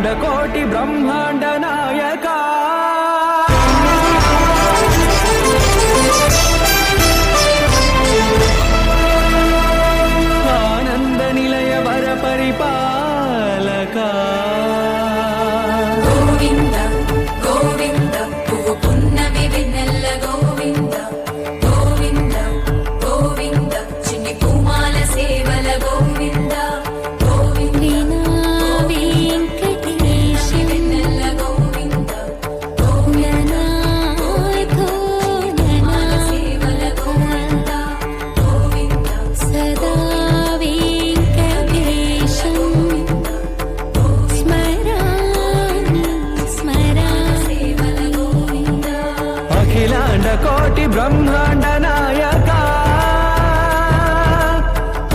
అఖిలాండ కోటి బ్రహ్మాండ నాయక ఆనంద నిలయ వర పరిపాలక గోవింద గోవింద పువ్వు పున్నమి వెన్నెల్ల గోవింద గోవింద గోవింద చిన్ని పూమాల సేవల గోవింద గోవింద వెంకటేశ వెన్నెల్ల గోవింద గోవింద పూమాల సేవల గోవింద గోవింద సదా వెంకటేశం స్మరామి స్మరామి సేవల గోవింద అఖిలాండ కోటి బ్రహ్మ